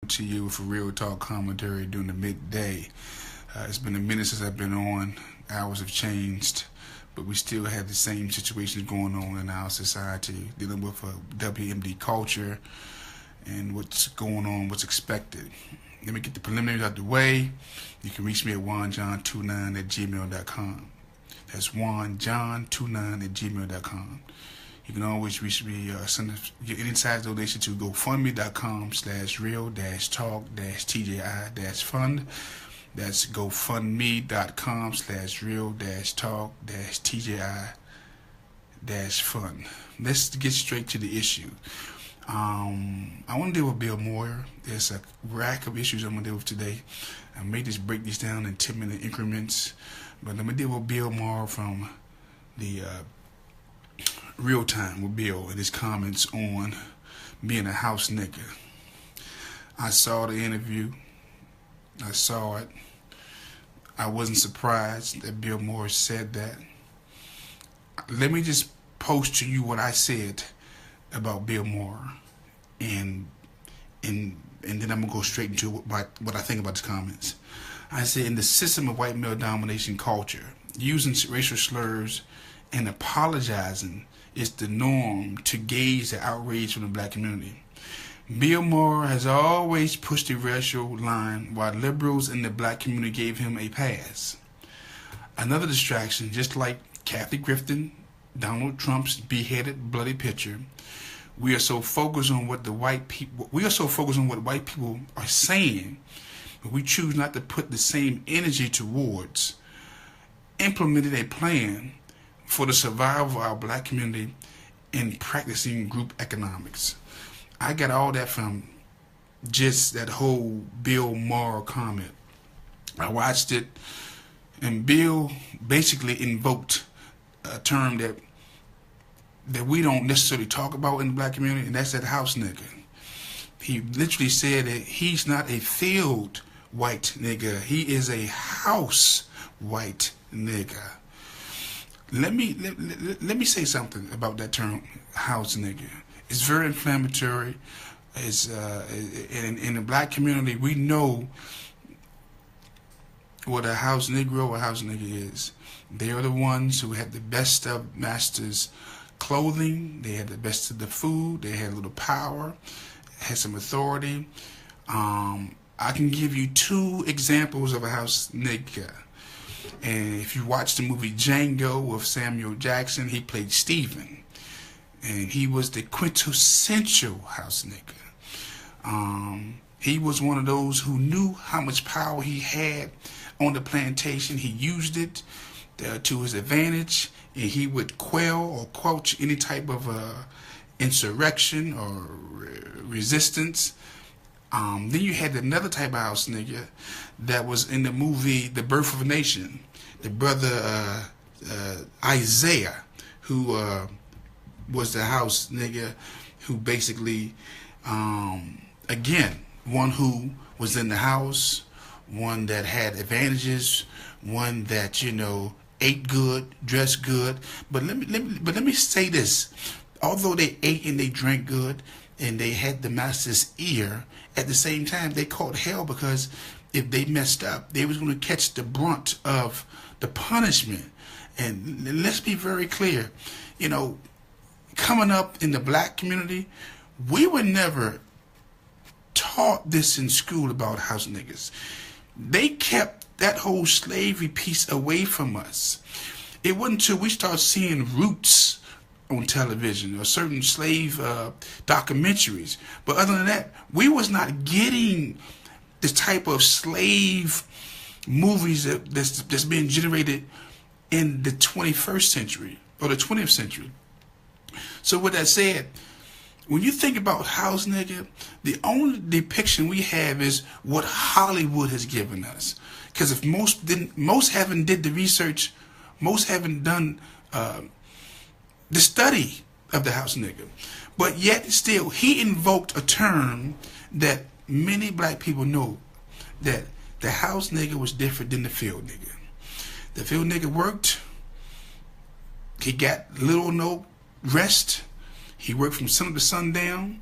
to you for real talk commentary during the midday. It's been a minute since I've been on. Hours have changed, but we still have the same situations going on in our society, dealing with a WMD culture and what's going on, what's expected. Let me get the preliminaries out the way. You can reach me at juanjohn29 at gmail.com. That's juanjohn29 at gmail.com. You can always reach me, send any size donation to gofundme.com/real-talk-tji-fund. That's gofundme.com/real-talk-tji-fund. Let's get straight to the issue. I want to deal with Bill Maher. There's a rack of issues I'm going to deal with today. I may just break these down in 10-minute increments, but let me deal with Bill Maher from the real time with Bill and his comments on being a house nigger. I saw the interview. I saw it. I wasn't surprised that Bill Maher said that. Let me just post to you what I said about Bill Maher, and then I'm gonna go straight into what I think about his comments. I said, in the system of white male domination culture, using racial slurs and apologizing is the norm to gauge the outrage from the black community. Bill Maher has always pushed the racial line, while liberals in the black community gave him a pass. Another distraction, just like Kathy Griffin, Donald Trump's beheaded bloody picture, we are so focused on what white people are saying, but we choose not to put the same energy towards implementing a plan for the survival of our black community and practicing group economics. I got all that from just that whole Bill Maher comment. I watched it, and Bill basically invoked a term that we don't necessarily talk about in the black community, and that's that house nigger. He literally said that he's not a field white nigger. He is a house white nigger. Let me say something about that term, house nigger. It's very inflammatory. It's in the black community, we know what a house negro or house nigger is. They are the ones who had the best of master's clothing. They had the best of the food. They had a little power, had some authority. I can give you two examples of a house nigger. And if you watch the movie Django with Samuel Jackson, he played Stephen. And he was the quintessential house nigger. He was one of those who knew how much power he had on the plantation. He used it to his advantage, and he would quell or quench any type of insurrection or resistance. Then you had another type of house nigger that was in the movie The Birth of a Nation. The brother Isaiah, who was the house nigger, who basically, again, one who was in the house, one that had advantages, one that, ate good, dressed good. But let me say this: although they ate and they drank good and they had the master's ear, at the same time they caught hell, because if they messed up, they was going to catch the brunt of the punishment. And let's be very clear, coming up in the black community, we were never taught this in school about house niggas. They kept that whole slavery piece away from us. It wasn't until we started seeing Roots on television or certain slave documentaries. But other than that, we was not getting the type of slave movies that's being generated in the 21st century or the 20th century. So with that said, when you think about house nigger, the only depiction we have is what Hollywood has given us. Because if most haven't did the research, most haven't done the study of the house nigger. But yet still, he invoked a term that many black people know, that the house nigger was different than the field nigger. The field nigger worked. He got little or no rest. He worked from sun up to sundown.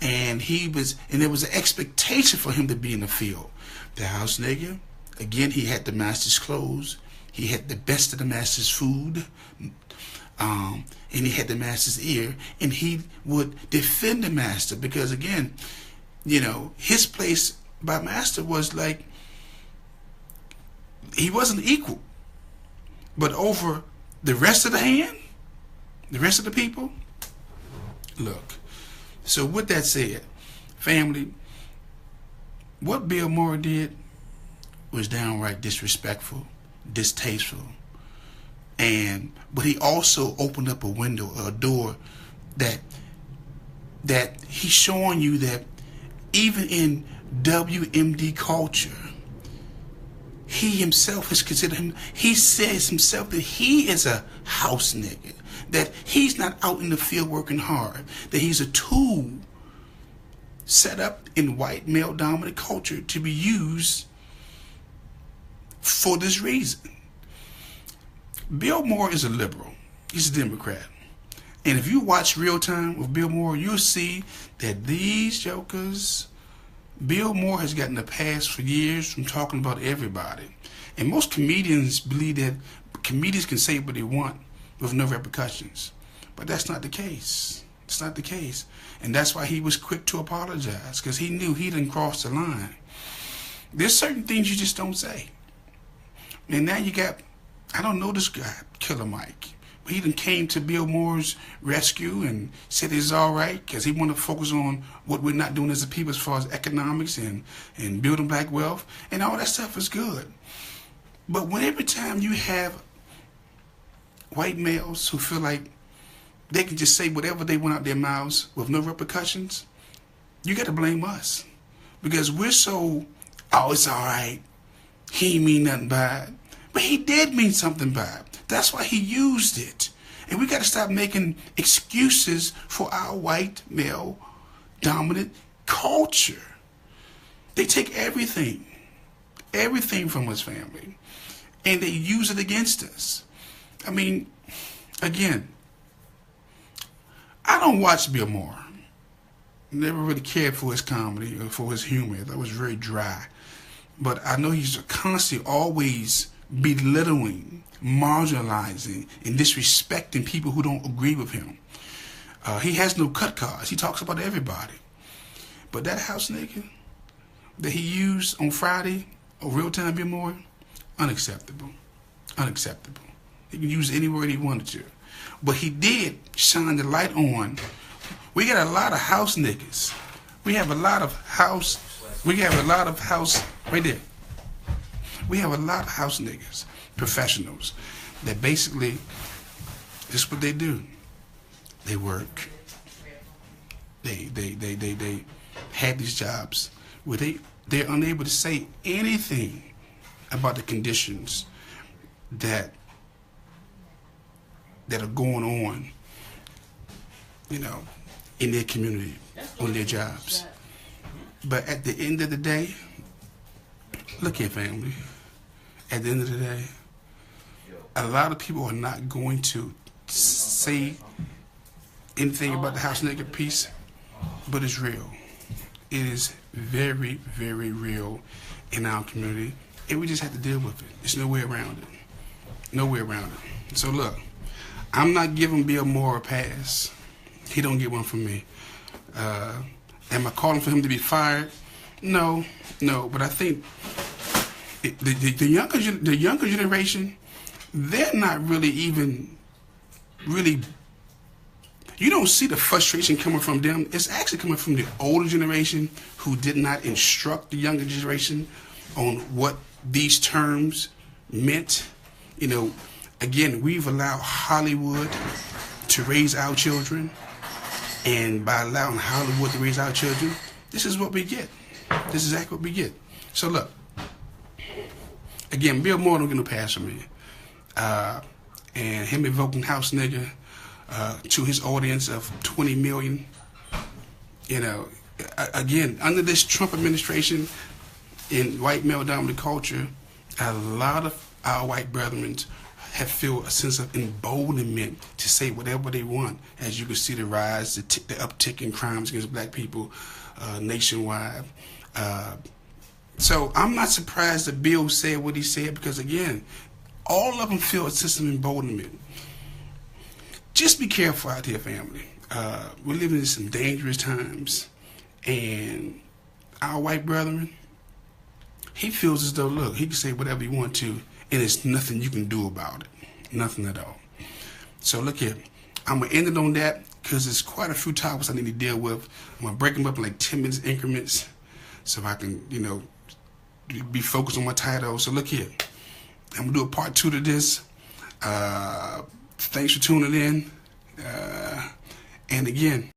and there was an expectation for him to be in the field. The House Nigger, again, he had the master's clothes, he had the best of the master's food, and he had the master's ear, and he would defend the master because, again, his place by master was like, he wasn't equal. But over the rest of the hand, the rest of the people, look. So with that said, family, what Bill Maher did was downright disrespectful, distasteful, but he also opened up a window, a door that he's showing you that even in WMD culture, he himself has considered him, he says himself that he is a house nigger, that he's not out in the field working hard, that he's a tool set up in white male dominant culture to be used for this reason. Bill Maher is a liberal. He's a Democrat. And if you watch Real Time with Bill Maher, you'll see that these jokers, Bill Maher has gotten a pass for years from talking about everybody. And most comedians believe that comedians can say what they want with no repercussions. But that's not the case. It's not the case. And that's why he was quick to apologize, because he knew he didn't cross the line. There's certain things you just don't say. And now you got, I don't know this guy, Killer Mike. He then came to Bill Maher's rescue and said it's all right because he wanted to focus on what we're not doing as a people as far as economics and building black wealth, and all that stuff is good. But when every time you have white males who feel like they can just say whatever they want out their mouths with no repercussions, you got to blame us because we're so, oh, it's all right. He ain't mean nothing bad. But he did mean something bad. That's why he used it. And we got to stop making excuses for our white male dominant culture. They take everything from us, family, and they use it against us. I mean, again, I don't watch Bill Maher. Never really cared for his comedy or for his humor. That was very dry. But I know he's constantly always belittling, marginalizing, and disrespecting people who don't agree with him. He has no cut cards. He talks about everybody. But that house nigga that he used on Friday on Real Time Bill Maher, unacceptable. Unacceptable. He can use it any word he wanted to. But he did shine the light on. We got a lot of house niggas. We have a lot of house, right there. We have a lot of house niggas, professionals, that basically, this is what they do. They work. They have these jobs where they're unable to say anything about the conditions that are going on, in their community, on their jobs. But at the end of the day, look here, family. At the end of the day, a lot of people are not going to say anything about the house nigger piece, but it's real. It is very, very real in our community, and we just have to deal with it. There's no way around it. No way around it. So look, I'm not giving Bill Maher a pass. He don't get one from me. Am I calling for him to be fired? No. But I think the younger generation, they're not really even you don't see the frustration coming from them. It's actually coming from the older generation who did not instruct the younger generation on what these terms meant. Again, we've allowed Hollywood to raise our children, and by allowing Hollywood to raise our children, this is what we get. This is exactly what we get. So look, again, Bill Maher don't get no pass from me. And him invoking House Nigger to his audience of 20 million, again, under this Trump administration in white male dominant culture, a lot of our white brethren have feel a sense of emboldenment to say whatever they want. As you can see, the rise, the uptick in crimes against black people nationwide. So I'm not surprised that Bill said what he said, because again, all of them feel a sense of emboldenment. Just be careful out here, family. We're living in some dangerous times, and our white brethren, he feels as though, look, he can say whatever he wants to, and there's nothing you can do about it. Nothing at all. So look here, I'm going to end it on that, because there's quite a few topics I need to deal with. I'm going to break them up in like 10 minutes increments, so I can, you know, be focused on my title. So look here, I'm going to do a part 2 to this. Thanks for tuning in. And again,